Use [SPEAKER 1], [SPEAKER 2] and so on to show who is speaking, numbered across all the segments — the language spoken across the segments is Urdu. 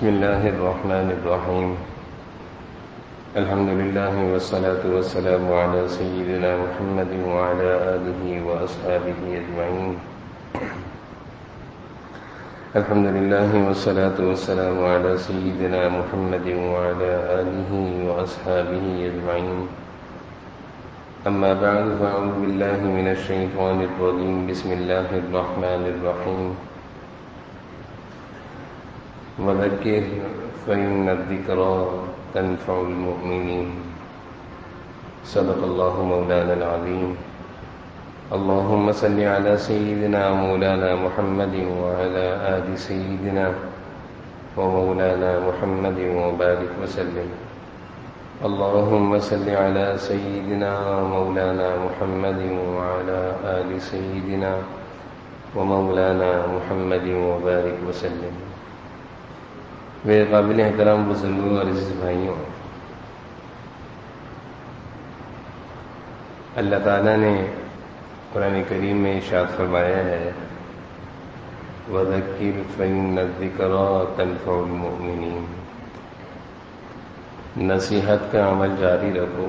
[SPEAKER 1] بسم الله الرحمن الرحيم. الحمد لله والصلاة والسلام على سيدنا محمد وعلى آله وأصحابه أجمعين. الحمد لله والصلاة والسلام على سيدنا محمد وعلى آله وأصحابه أجمعين. أما بعد فأعوذ بالله من الشيطان الرجيم. بسم الله الرحمن الرحيم. وذكر فإن الذكرى تنفع المؤمنين. صدق الله مولانا العظيم. اللهم صل على سيدنا مولانا محمد وعلى آل سيدنا ومولانا محمد وبارك وسلم. اللهم صل على سيدنا مولانا محمد وعلى آل سيدنا ومولانا محمد وبارك وسلم. میرے قابل احترام بزرگوں اور عزیز بھائیوں، اللہ تعالیٰ نے قرآن کریم میں ارشاد فرمایا ہے وَذَكِّرْ فَإِنَّ الذِّكْرَى تَنفَعُ الْمُؤْمِنِينَ. نصیحت کا عمل جاری رکھو،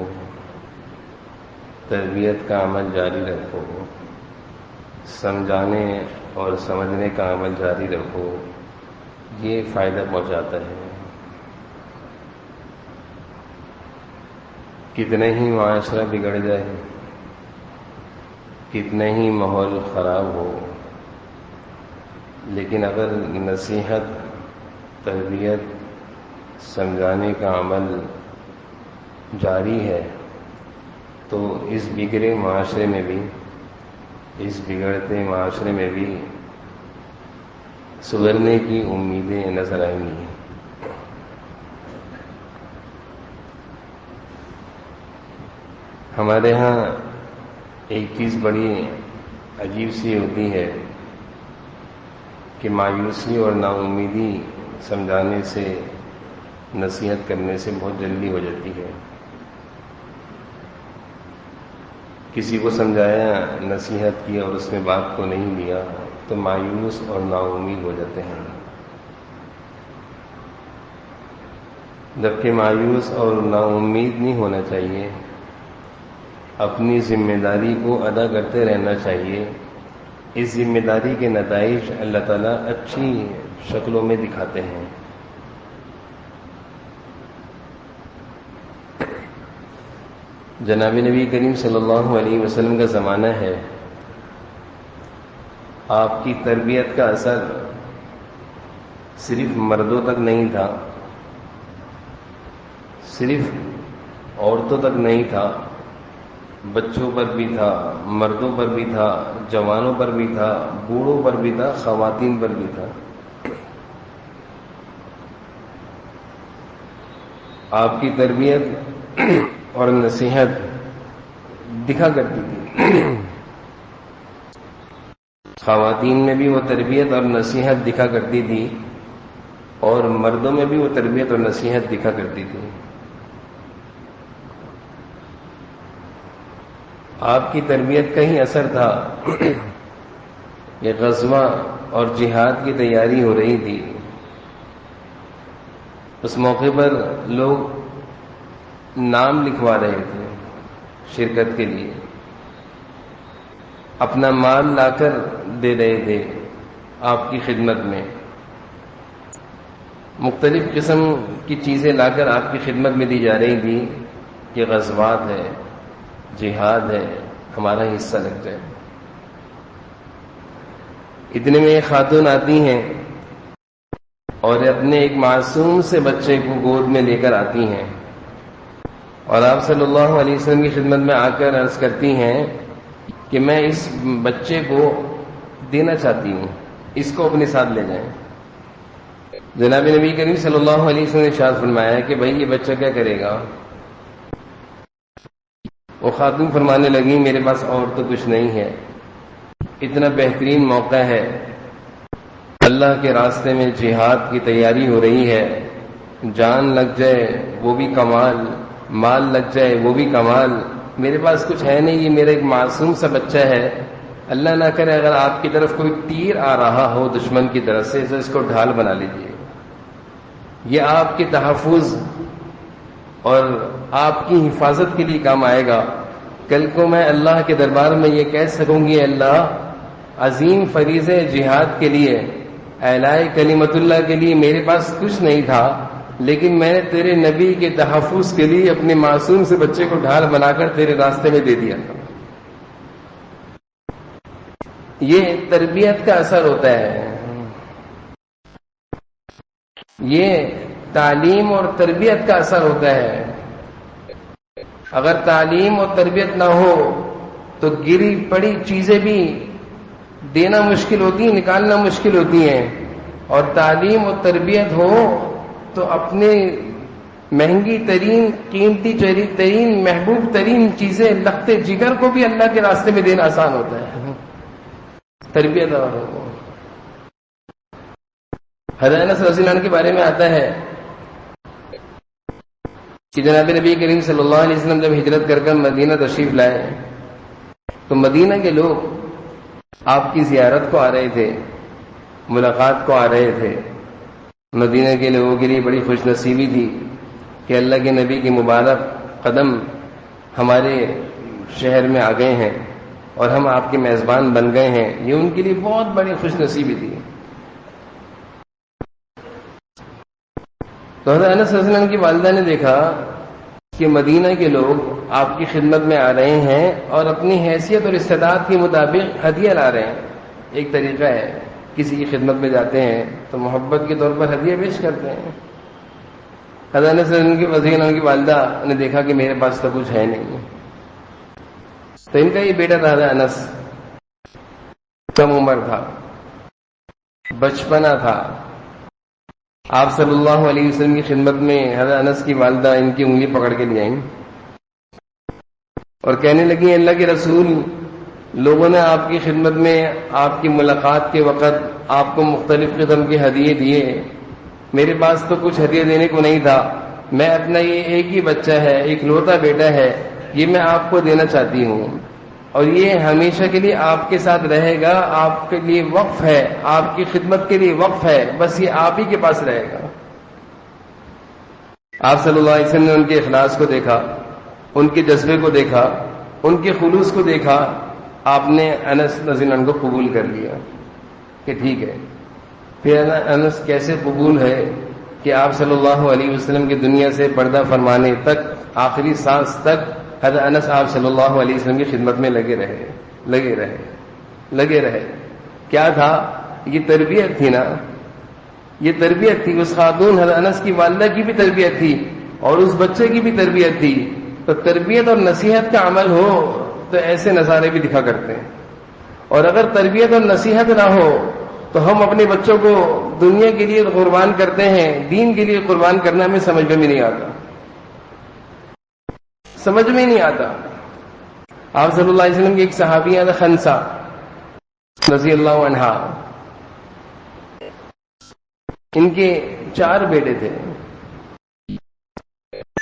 [SPEAKER 1] تربیت کا عمل جاری رکھو، سمجھانے اور سمجھنے کا عمل جاری رکھو، یہ فائدہ پہنچاتا ہے. کتنے ہی معاشرہ بگڑ جائے، کتنے ہی ماحول خراب ہو، لیکن اگر نصیحت، تربیت، سمجھانے کا عمل جاری ہے تو اس بگڑے معاشرے میں بھی، اس بگڑتے معاشرے میں بھی سدھرنے کی امیدیں نظر آئیں گی. ہمارے ہاں ایک چیز بڑی عجیب سی ہوتی ہے کہ مایوسی اور نا امیدی سمجھانے سے، نصیحت کرنے سے بہت جلدی ہو جاتی ہے. کسی کو سمجھایا، نصیحت کی اور اس نے بات کو نہیں لیا تو مایوس اور نا امید ہو جاتے ہیں. جبکہ مایوس اور نا امید نہیں ہونا چاہیے، اپنی ذمہ داری کو ادا کرتے رہنا چاہیے. اس ذمہ داری کے نتائج اللہ تعالیٰ اچھی شکلوں میں دکھاتے ہیں. جناب نبی کریم صلی اللہ علیہ وسلم کا زمانہ ہے. آپ کی تربیت کا اثر صرف مردوں تک نہیں تھا، صرف عورتوں تک نہیں تھا، بچوں پر بھی تھا، مردوں پر بھی تھا، جوانوں پر بھی تھا، بوڑھوں پر بھی تھا، خواتین پر بھی تھا. آپ کی تربیت اور نصیحت دکھا کرتی تھی. خواتین میں بھی وہ تربیت اور نصیحت دکھا کرتی تھی اور مردوں میں بھی وہ تربیت اور نصیحت دکھا کرتی تھی. آپ کی تربیت کا ہی اثر تھا. یہ غزوہ اور جہاد کی تیاری ہو رہی تھی. اس موقع پر لوگ نام لکھوا رہے تھے شرکت کے لیے، اپنا مال لا کر دے رہے تھے آپ کی خدمت میں. مختلف قسم کی چیزیں لا کر آپ کی خدمت میں دی جا رہی تھی. یہ غزوات ہے، جہاد ہے، ہمارا حصہ لگ جائے. اتنے میں ایک خاتون آتی ہیں اور اپنے ایک معصوم سے بچے کو گود میں لے کر آتی ہیں اور آپ صلی اللہ علیہ وسلم کی خدمت میں آ کر عرض کرتی ہیں کہ میں اس بچے کو دینا چاہتی ہوں، اس کو اپنے ساتھ لے جائیں. جناب نبی کریم صلی اللہ علیہ وسلم نے ارشاد فرمایا کہ بھائی یہ بچہ کیا کرے گا؟ وہ خاتون فرمانے لگی میرے پاس اور تو کچھ نہیں ہے، اتنا بہترین موقع ہے، اللہ کے راستے میں جہاد کی تیاری ہو رہی ہے، جان لگ جائے وہ بھی کمال، مال لگ جائے وہ بھی کمال، میرے پاس کچھ ہے نہیں، یہ میرا ایک معصوم سا بچہ ہے. اللہ نہ کرے اگر آپ کی طرف کوئی تیر آ رہا ہو دشمن کی طرف سے تو اس کو ڈھال بنا لیجیے. یہ آپ کے تحفظ اور آپ کی حفاظت کے لیے کام آئے گا. کل کو میں اللہ کے دربار میں یہ کہہ سکوں گی اللہ عظیم فریضہ جہاد کے لیے اعلاء کلمت اللہ کے لیے میرے پاس کچھ نہیں تھا، لیکن میں نے تیرے نبی کے تحفظ کے لیے اپنے معصوم سے بچے کو ڈھال بنا کر تیرے راستے میں دے دیا. یہ تربیت کا اثر ہوتا ہے. یہ تعلیم اور تربیت کا اثر ہوتا ہے. اگر تعلیم اور تربیت نہ ہو تو گری پڑی چیزیں بھی دینا مشکل ہوتی ہیں، نکالنا مشکل ہوتی ہیں. اور تعلیم اور تربیت ہو تو اپنے مہنگی ترین، قیمتی ترین، محبوب ترین چیزیں لختے جگر کو بھی اللہ کے راستے میں دینا آسان ہوتا ہے. تربیت اور حضرت انس رضی اللہ عنہ کے بارے میں آتا ہے کہ جناب نبی کریم صلی اللہ علیہ وسلم جب ہجرت کر کر مدینہ تشریف لائے تو مدینہ کے لوگ آپ کی زیارت کو آ رہے تھے، ملاقات کو آ رہے تھے. مدینہ کے لوگوں کے لیے بڑی خوش نصیبی تھی کہ اللہ کے نبی کے مبارک قدم ہمارے شہر میں آ گئے ہیں اور ہم آپ کے میزبان بن گئے ہیں. یہ ان کے لیے بہت بڑی خوش نصیبی تھی. تو حضرت انس رضی اللہ عنہ کی والدہ نے دیکھا کہ مدینہ کے لوگ آپ کی خدمت میں آ رہے ہیں اور اپنی حیثیت اور استعداد کے مطابق ہدیہ لا رہے ہیں. ایک طریقہ ہے، کسی کی خدمت میں جاتے ہیں تو محبت کے طور پر ہدیہ پیش کرتے ہیں. حضرت انس رضی اللہ عنہ کی والدہ نے دیکھا کہ میرے پاس تو کچھ ہے نہیں، تو ان کا یہ بیٹا تھا حضرت انس. کم عمر تھا، بچپنا تھا. آپ صلی اللہ علیہ وسلم کی خدمت میں حضرت انس کی والدہ ان کی انگلی پکڑ کے لے آئیں اور کہنے لگی اللہ کے رسول، لوگوں نے آپ کی خدمت میں آپ کی ملاقات کے وقت آپ کو مختلف قسم کے ہدیے دیے، میرے پاس تو کچھ ہدیہ دینے کو نہیں تھا. میں اپنا یہ ایک ہی بچہ ہے، ایک لوتا بیٹا ہے، یہ میں آپ کو دینا چاہتی ہوں اور یہ ہمیشہ کے لیے آپ کے ساتھ رہے گا، آپ کے لیے وقف ہے، آپ کی خدمت کے لیے وقف ہے، بس یہ آپ ہی کے پاس رہے گا. آپ صلی اللہ علیہ وسلم نے ان کے اخلاص کو دیکھا، ان کے جذبے کو دیکھا، ان کے خلوص کو دیکھا. آپ نے انس رضی اللہ عنہ کو قبول کر لیا کہ ٹھیک ہے. پھر انس کیسے قبول ہے کہ آپ صلی اللہ علیہ وسلم کی دنیا سے پردہ فرمانے تک، آخری سانس تک حضرت انس آپ صلی اللہ علیہ وسلم کی خدمت میں لگے رہے. کیا تھا؟ یہ تربیت تھی نا، یہ تربیت تھی. اس خاتون حضرت انس کی والدہ کی بھی تربیت تھی اور اس بچے کی بھی تربیت تھی. تو تربیت اور نصیحت کا عمل ہو تو ایسے نظارے بھی دکھا کرتے ہیں. اور اگر تربیت اور نصیحت نہ ہو تو ہم اپنے بچوں کو دنیا کے لیے قربان کرتے ہیں، دین کے لیے قربان کرنا ہمیں سمجھ میں بھی نہیں آتا، سمجھ میں نہیں آتا. آپ صلی اللہ علیہ وسلم کی ایک صحابیہ خنسا رضی اللہ عنہا، ان کے 4 بیٹے تھے.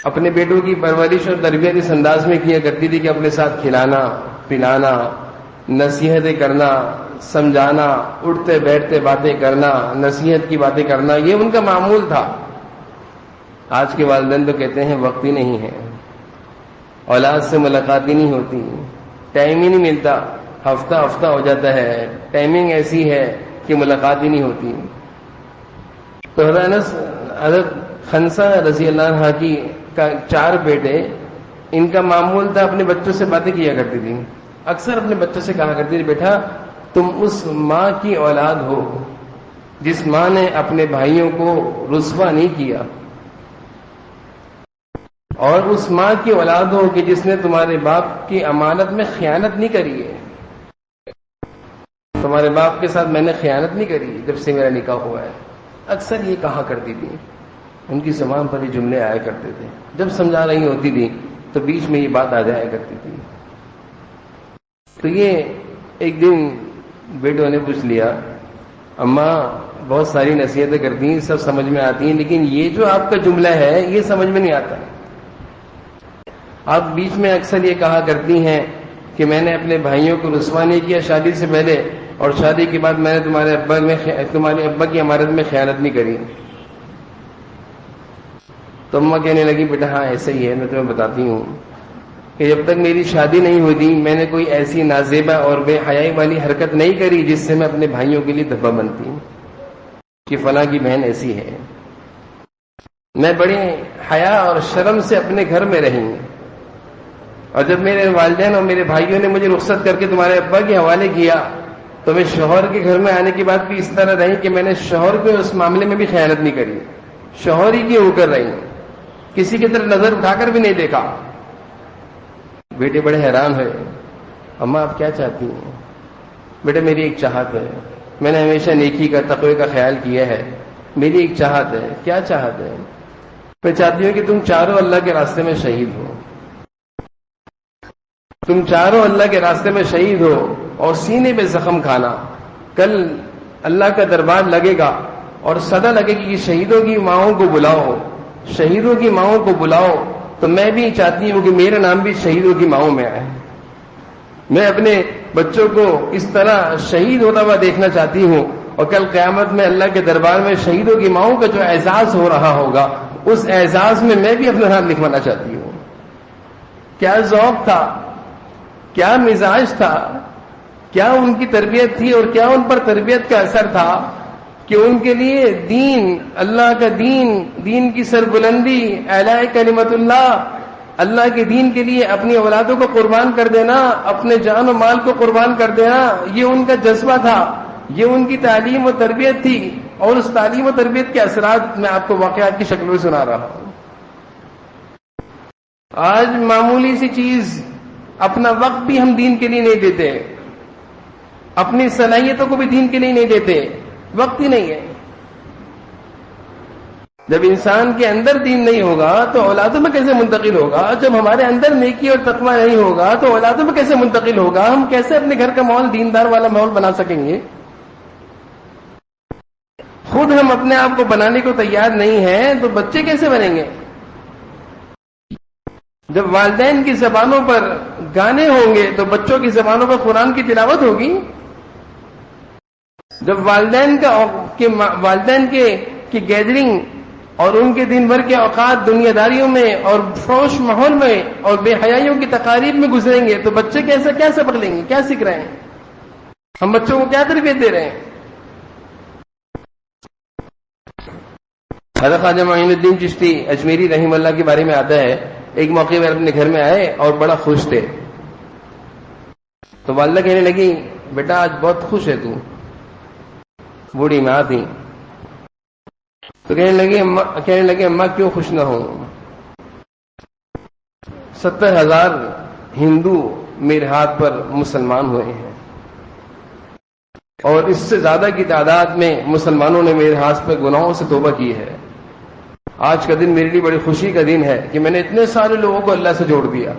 [SPEAKER 1] اپنے بیٹوں کی پرورش اور تربیت اس انداز میں کیا کرتی تھی کہ اپنے ساتھ کھلانا پلانا، نصیحتیں کرنا، سمجھانا، اٹھتے بیٹھتے باتیں کرنا، نصیحت کی باتیں کرنا، یہ ان کا معمول تھا. آج کے والدین تو کہتے ہیں وقت ہی نہیں ہے، اولاد سے ملاقات ہی نہیں ہوتی، ٹائم ہی نہیں ملتا، ہفتہ ہو جاتا ہے، ٹائمنگ ایسی ہے کہ ملاقات ہی نہیں ہوتی. تو حضرت خنسا رضی اللہ عنہ کی کا 4 بیٹے، ان کا معمول تھا اپنے بچوں سے باتیں کیا کرتی تھی. اکثر اپنے بچوں سے کہا کرتی تھی بیٹا تم اس ماں کی اولاد ہو جس ماں نے اپنے بھائیوں کو رسوا نہیں کیا، اور اس ماں کی اولاد ہو کہ جس نے تمہارے باپ کی امانت میں خیانت نہیں کری ہے. تمہارے باپ کے ساتھ میں نے خیانت نہیں کری جب سے میرا نکاح ہوا ہے. اکثر یہ کہا کرتی تھی، ان کی زبان پر یہ جملے آیا کرتے تھے. جب سمجھا رہی ہوتی تھی تو بیچ میں یہ بات آ جایا کرتی تھی. تو یہ ایک دن بیٹوں نے پوچھ لیا، اماں بہت ساری نصیحتیں کرتی ہیں، سب سمجھ میں آتی ہیں، لیکن یہ جو آپ کا جملہ ہے یہ سمجھ میں نہیں آتا. آپ بیچ میں اکثر یہ کہا کرتی ہیں کہ میں نے اپنے بھائیوں کو رسوا نہیں کیا شادی سے پہلے، اور شادی کے بعد میں نے تمہارے ابا کی امانت میں خیانت نہیں کری. تو اماں کہنے لگی بیٹا ہاں ایسا ہی ہے، میں تمہیں بتاتی ہوں کہ جب تک میری شادی نہیں ہوئی میں نے کوئی ایسی نازیبہ اور بے حیائی والی حرکت نہیں کری جس سے میں اپنے بھائیوں کے لیے دھبا بنتی ہوں کہ فلاں کی بہن ایسی ہے. میں بڑی حیا اور شرم سے اپنے گھر میں رہی، اور جب میرے والدین اور میرے بھائیوں نے مجھے رخصت کر کے تمہارے ابا کے حوالے کیا تو میں شوہر کے گھر میں آنے کے بعد بھی اس طرح رہی کہ میں نے شوہر کو اس معاملے میں بھی خیانت نہیں کری، شوہر ہی کی ہو کر رہی، کسی کی طرف نظر اٹھا کر بھی نہیں دیکھا. بیٹے بڑے حیران ہوئے، اماں آپ کیا چاہتی ہیں؟ بیٹا میری ایک چاہت ہے، میں نے ہمیشہ نیکی کا تقوی کا خیال کیا ہے، میری ایک چاہت ہے. کیا چاہت ہے؟ میں چاہتی ہوں کہ تم چاروں اللہ کے راستے میں شہید ہو، تم چاروں اللہ کے راستے میں شہید ہو اور سینے پہ زخم کھانا. کل اللہ کا دربار لگے گا اور صدا لگے گی کہ شہیدوں کی ماؤں کو بلاؤ، شہیدوں کی ماؤں کو بلاؤ. تو میں بھی چاہتی ہوں کہ میرا نام بھی شہیدوں کی ماؤں میں آئے. میں اپنے بچوں کو اس طرح شہید ہوتا ہوا دیکھنا چاہتی ہوں، اور کل قیامت میں اللہ کے دربار میں شہیدوں کی ماؤں کا جو اعزاز ہو رہا ہوگا اس اعزاز میں بھی اپنا نام لکھوانا چاہتی ہوں. کیا ذوق تھا، کیا مزاج تھا، کیا ان کی تربیت تھی اور کیا ان پر تربیت کا اثر تھا کہ ان کے لیے دین، اللہ کا دین کی سربلندی، اعلاء کلمت اللہ کے دین کے لیے اپنی اولادوں کو قربان کر دینا، اپنے جان و مال کو قربان کر دینا، یہ ان کا جذبہ تھا، یہ ان کی تعلیم و تربیت تھی. اور اس تعلیم و تربیت کے اثرات میں آپ کو واقعات کی شکل میں سنا رہا ہوں. آج معمولی سی چیز، اپنا وقت بھی ہم دین کے لیے نہیں دیتے، اپنی صلاحیتوں کو بھی دین کے لیے نہیں دیتے، وقت ہی نہیں ہے. جب انسان کے اندر دین نہیں ہوگا تو اولادوں میں کیسے منتقل ہوگا؟ جب ہمارے اندر نیکی اور تقوی نہیں ہوگا تو اولادوں میں کیسے منتقل ہوگا؟ ہم کیسے اپنے گھر کا ماحول دیندار والا ماحول بنا سکیں گے؟ خود ہم اپنے آپ کو بنانے کو تیار نہیں ہیں تو بچے کیسے بنیں گے؟ جب والدین کی زبانوں پر گانے ہوں گے تو بچوں کی زبانوں پر قرآن کی تلاوت ہوگی. جب والدین کی گیدرنگ اور ان کے دن بھر کے اوقات دنیا داریوں میں اور فروش ماحول میں اور بے حیائیوں کی تقاریب میں گزریں گے تو بچے کیا سبق لیں گے؟ کیا سیکھ رہے ہیں؟ ہم بچوں کو کیا تربیت دے رہے ہیں؟ حضرت خواجہ معین الدین چشتی اجمیری رحمہ اللہ کے بارے میں آتا ہے، ایک موقع میں اپنے گھر میں آئے اور بڑا خوش تھے. تو والدہ کہنے لگی بیٹا آج بہت خوش ہے تو. بوڑھی ماں تھی تو کہنے لگے اماں کیوں خوش نہ ہوں؟ 70,000 ہندو میرے ہاتھ پر مسلمان ہوئے ہیں اور اس سے زیادہ کی تعداد میں مسلمانوں نے میرے ہاتھ پر گناہوں سے توبہ کی ہے. آج کا دن میرے لیے بڑی خوشی کا دن ہے کہ میں نے اتنے سارے لوگوں کو اللہ سے جوڑ دیا،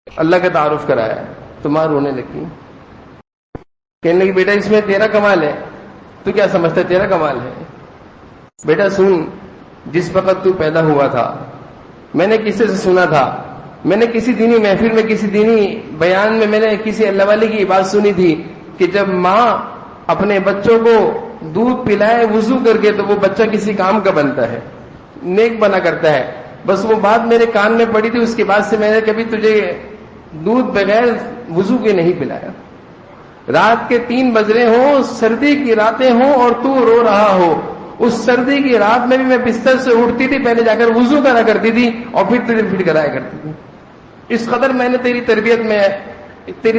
[SPEAKER 1] اللہ کا تعارف کرایا. تو ماں رونے لگی، کہنے لگی بیٹا اس میں تیرا کمال ہے. تو کیا سمجھتا ہے تیرا کمال ہے؟ بیٹا سن، جس وقت تو پیدا ہوا تھا میں نے کسی سے سنا تھا، میں نے کسی دینی محفل میں کسی دینی بیان میں نے کسی اللہ والے کی بات سنی تھی کہ جب ماں اپنے بچوں کو دودھ پلائے وضو کر کے تو وہ بچہ کسی کام کا بنتا ہے، نیک بنا کرتا ہے. بس وہ بات میرے کان میں پڑی تھی، اس کے بعد سے میں نے کبھی تجھے دودھ بغیر وضو کے نہیں پلایا. رات کے 3 بج رہے ہوں، سردی کی راتیں ہوں اور تو رو رہا ہو، اس سردی کی رات میں بھی میں بستر سے اٹھتی تھی، پہلے جا کر وضو کرا کرتی تھی اور پھر تجھے فٹ کرایا کرتی تھی. اس قدر میں نے تیری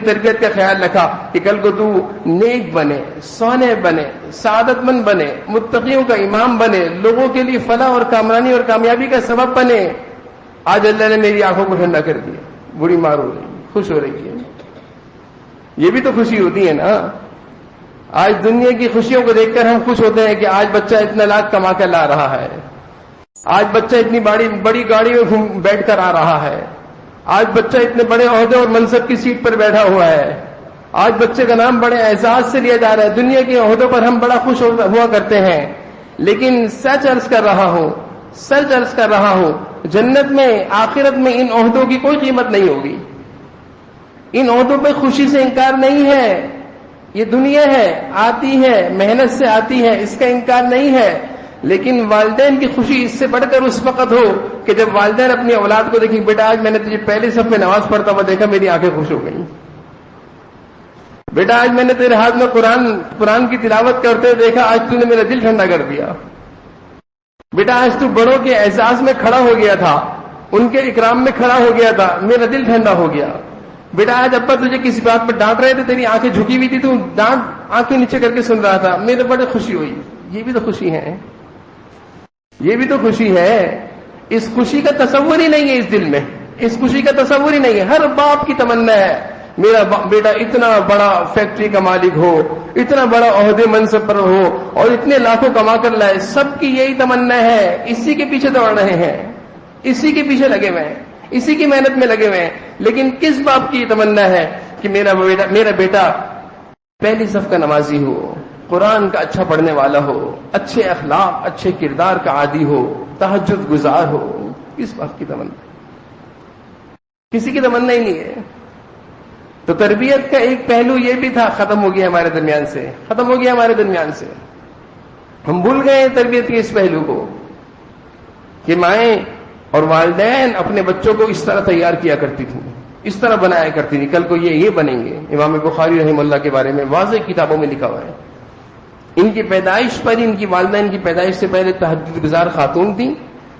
[SPEAKER 1] تربیت کا خیال رکھا کہ کل کو تو نیک بنے، صالح بنے، سعادت مند بنے، متقیوں کا امام بنے، لوگوں کے لیے فلاح اور کامرانی اور کامیابی کا سبب بنے. آج اللہ نے میری آنکھوں کو ٹھنڈا کر دیا. بوڑھی ماں رو رہی، خوش ہو رہی ہے. یہ بھی تو خوشی ہوتی ہے نا. آج دنیا کی خوشیوں کو دیکھ کر ہم خوش ہوتے ہیں کہ آج بچہ اتنا لاکھ کما کر لا رہا ہے، آج بچہ اتنی بڑی گاڑی میں بیٹھ کر آ رہا ہے، آج بچہ اتنے بڑے عہدے اور منصب کی سیٹ پر بیٹھا ہوا ہے، آج بچے کا نام بڑے اعزاز سے لیا جا رہا ہے. دنیا کے عہدوں پر ہم بڑا خوش ہوا کرتے ہیں، لیکن سچ عرض کر رہا ہوں جنت میں، آخرت میں ان عہدوں کی کوئی قیمت نہیں ہوگی. ان عہدوں پہ خوشی سے انکار نہیں ہے. یہ دنیا ہے، آتی ہے، محنت سے آتی ہے، اس کا انکار نہیں ہے، لیکن والدین کی خوشی اس سے بڑھ کر اس وقت ہو کہ جب والدین اپنی اولاد کو دیکھیں، بیٹا آج میں نے تجھے پہلے صف میں نماز پڑھتا ہوا دیکھا، میری آنکھیں خوش ہو گئیں. بیٹا آج میں نے تیرے ہاتھ میں قرآن کی تلاوت کرتے ہوئے دیکھا، آج تو نے میرا دل ٹھنڈا کر دیا. بیٹا آج تو بڑوں کے اعزاز میں کھڑا ہو گیا تھا، ان کے اکرام میں کھڑا ہو گیا تھا، میرا دل ٹھنڈا ہو گیا. بیٹا آج ابا تجھے کسی بات پر ڈانٹ رہے تھے، تیری آنکھیں جھکی ہوئی تھی، تو ڈانٹ آنکھیں نیچے کر کے سن رہا تھا، میرے بڑے خوشی ہوئی. یہ بھی تو خوشی ہے، یہ بھی تو خوشی ہے. اس خوشی کا تصور ہی نہیں ہے اس دل میں، اس خوشی کا تصور ہی نہیں ہے. ہر باپ کی تمنا ہے میرا بیٹا اتنا بڑا فیکٹری کا مالک ہو، اتنا بڑا عہدے منصب پر ہو اور اتنے لاکھوں کما کر لائے. سب کی یہی تمنا ہے، اسی کے پیچھے دوڑ رہے ہیں، اسی کے پیچھے لگے ہوئے ہیں، اسی کی محنت میں لگے ہوئے ہیں. لیکن کس باپ کی تمنا ہے کہ میرا بیٹا پہلی صف کا نمازی ہو، قرآن کا اچھا پڑھنے والا ہو، اچھے اخلاق اچھے کردار کا عادی ہو، تہجد گزار ہو؟ کس باپ کی تمنا؟ کسی کی تمنا ہی نہیں ہے. تو تربیت کا ایک پہلو یہ بھی تھا، ختم ہو گیا ہمارے درمیان سے، ختم ہو گیا ہمارے درمیان سے. ہم بھول گئے تربیت کے اس پہلو کو کہ مائیں اور والدین اپنے بچوں کو اس طرح تیار کیا کرتی تھیں، اس طرح بنایا کرتی تھی. کل کو یہ بنیں گے. امام بخاری رحمہ اللہ کے بارے میں واضح کتابوں میں لکھا ہوا ہے. ان کی پیدائش پر، ان کی والدین کی پیدائش سے پہلے تہجد گزار خاتون تھیں،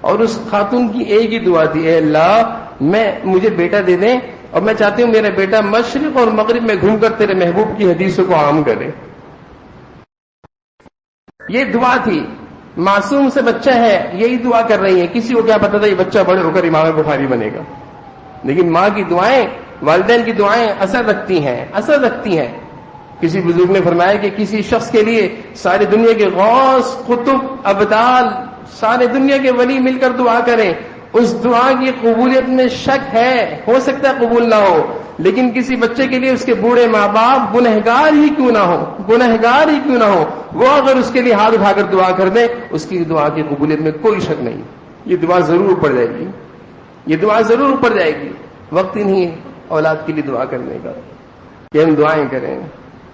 [SPEAKER 1] اور اس خاتون کی ایک ہی دعا تھی، اے اللہ مجھے بیٹا دے دیں، اور میں چاہتی ہوں میرا بیٹا مشرق اور مغرب میں گھوم کر تیرے محبوب کی حدیثوں کو عام کرے. یہ دعا تھی. معصوم سے بچہ ہے، یہی دعا کر رہی ہے. کسی کو کیا پتا تھا یہ بچہ بڑے ہو کر امام بخاری بنے گا؟ لیکن ماں کی دعائیں، والدین کی دعائیں اثر رکھتی ہیں، اثر رکھتی ہیں. کسی بزرگ نے فرمایا کہ کسی شخص کے لیے ساری دنیا کے غوث، قطب، ابدال، سارے دنیا کے ولی مل کر دعا کریں، اس دعا کی قبولیت میں شک ہے، ہو سکتا ہے قبول نہ ہو. لیکن کسی بچے کے لیے اس کے بوڑھے ماں باپ گنہگار ہی کیوں نہ ہو، گنہگار ہی کیوں نہ ہو، وہ اگر اس کے لیے ہاتھ اٹھا کر دعا کر دیں، اس کی دعا کی قبولیت میں کوئی شک نہیں. یہ دعا ضرور اوپر جائے گی، یہ دعا ضرور اوپر جائے گی. وقت ہی نہیں ہے اولاد کے لیے دعا کرنے کا کہ ہم دعائیں کریں،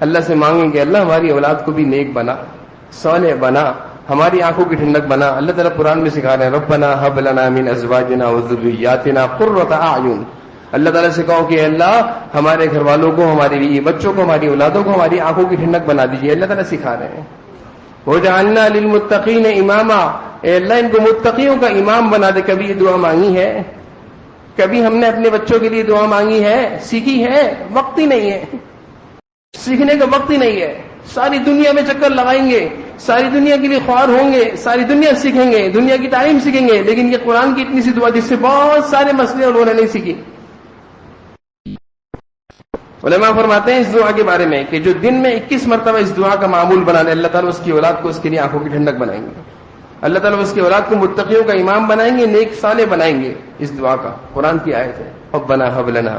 [SPEAKER 1] اللہ سے مانگیں گے اللہ ہماری اولاد کو بھی نیک بنا، صالح بنا، ہماری آنکھوں کی ٹھنڈک بنا. اللہ تعالیٰ قرآن میں سکھا رہے ہیں ربنا هب لنا من ازواجنا وذرياتنا قرة اعین. اللہ تعالیٰ سے کہو کہ اللہ ہمارے گھر والوں کو، ہمارے بچوں کو، ہماری اولادوں کو ہماری آنکھوں کی ٹھنڈک بنا دیجیے. اللہ تعالیٰ سکھا رہے ہیں وجعلنا للمتقین اماما، اے اللہ ان کو متقیوں کا امام بنا دے. کبھی یہ دعا مانگی ہے؟ کبھی ہم نے اپنے بچوں کے لیے دعا مانگی ہے، سیکھی ہے؟ وقت ہی نہیں ہے، سیکھنے کا وقت ہی نہیں ہے. ساری دنیا میں چکر لگائیں گے، ساری دنیا کے لیے خوار ہوں گے، ساری دنیا سیکھیں گے، دنیا کی تعلیم سیکھیں گے، لیکن یہ قرآن کی اتنی سی دعا جس سے بہت سارے مسئلے انہوں نے نہیں سیکھی. علماء فرماتے ہیں اس دعا کے بارے میں کہ جو دن میں 21 مرتبہ اس دعا کا معمول بنا لے، اللہ تعالیٰ اس کی اولاد کو اس کے لیے آنکھوں کی ٹھنڈک بنائیں گے. اللہ تعالیٰ اس کی اولاد کو متقیوں کا امام بنائیں گے، نیک صالح بنائیں گے. اس دعا کا قرآن کی آیت ہے ربنا هب لنا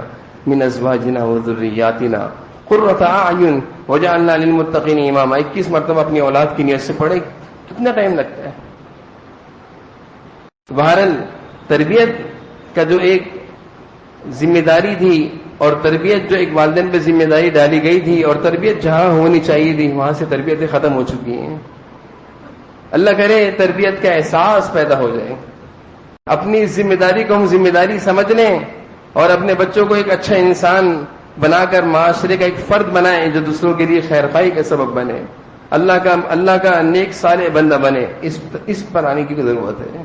[SPEAKER 1] من ازواجنا وذرياتنا قرة اعین وجعلنا للمتقین اماما. 21 مرتبہ اپنی اولاد کی نیت سے پڑھے. کتنا ٹائم لگتا ہے؟ بہرحال تربیت کا جو ایک ذمہ داری تھی، اور تربیت جو ایک والدین پہ ذمہ داری ڈالی گئی تھی، اور تربیت جہاں ہونی چاہیے تھی وہاں سے تربیتیں ختم ہو چکی ہیں. اللہ کرے تربیت کا احساس پیدا ہو جائے، اپنی ذمہ داری کو ہم ذمہ داری سمجھ لیں، اور اپنے بچوں کو ایک اچھا انسان بنا کر معاشرے کا ایک فرد بنائیں جو دوسروں کے لیے خیر خواہی کا سبب بنے، اللہ کا نیک صالح بندہ بنے. اس پر آنے کی ضرورت ہے.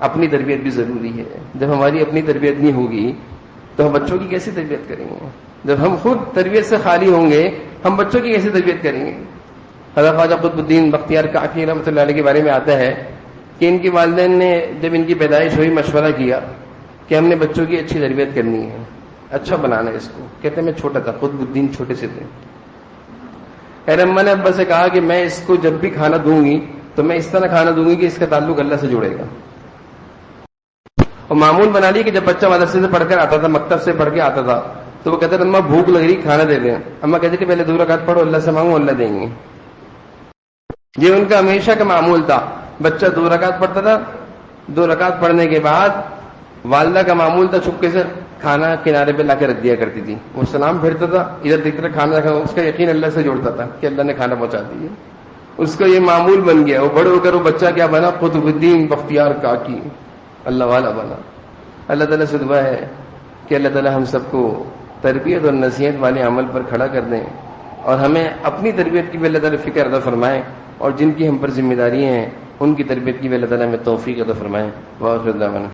[SPEAKER 1] اپنی تربیت بھی ضروری ہے. جب ہماری اپنی تربیت نہیں ہوگی تو ہم بچوں کی کیسے تربیت کریں گے؟ جب ہم خود تربیت سے خالی ہوں گے ہم بچوں کی کیسے تربیت کریں گے؟ حضرت خواجہ قطب الدین بختیار کاکی رحمۃ اللہ علیہ کے بارے میں آتا ہے کہ ان کی والدین نے جب ان کی پیدائش ہوئی مشورہ کیا کہ ہم نے بچوں کی اچھی تربیت کرنی ہے، اچھا بنانا ہے اس کو. کہتے ہیں میں چھوٹا تھا، قطب الدین چھوٹے سے تھے. اما نے ابا سے کہا کہ میں اس کو جب بھی کھانا دوں گی تو میں اس طرح کھانا دوں گی کہ اس کا تعلق اللہ سے جڑے گا. اور معمول بنا لی کہ جب بچہ مدرسے سے پڑھ کر آتا تھا، مکتب سے پڑھ کے آتا تھا، تو وہ کہتے تھے اما بھوک لگ رہی کھانا دے دیں. اما کہتے تھے پہلے 2 رکعت پڑھو، اللہ سے مانگو اللہ دیں گے. یہ ان کا ہمیشہ کا معمول تھا. بچہ 2 رکعت پڑھتا تھا، 2 رکعت پڑھنے کے بعد والدہ کا معمول تھا چھپکے سے کھانا کنارے پہ لا کے رکھ دیا کرتی تھی. وہ سلام پھرتا تھا، ادھر دیکھ کر کھانا رکھا، اس کا یقین اللہ سے جوڑتا تھا کہ اللہ نے کھانا پہنچا دیا. اس کا یہ معمول بن گیا. وہ بڑے ہو کر وہ بچہ کیا بنا؟ قطب الدین بختیار کاکی اللہ والا بنا. اللہ تعالیٰ سے دعا ہے کہ اللہ تعالیٰ ہم سب کو تربیت اور نصیحت والے عمل پر کھڑا کر دیں اور ہمیں اپنی تربیت کی بھی اللہ تعالیٰ فکر عطا فرمائیں اور جن کی ہم پر ذمہ داریاں ہیں ان کی تربیت کی بھی اللہ تعالیٰ ہمیں توفیق عطا فرمائیں. واخر دعوانا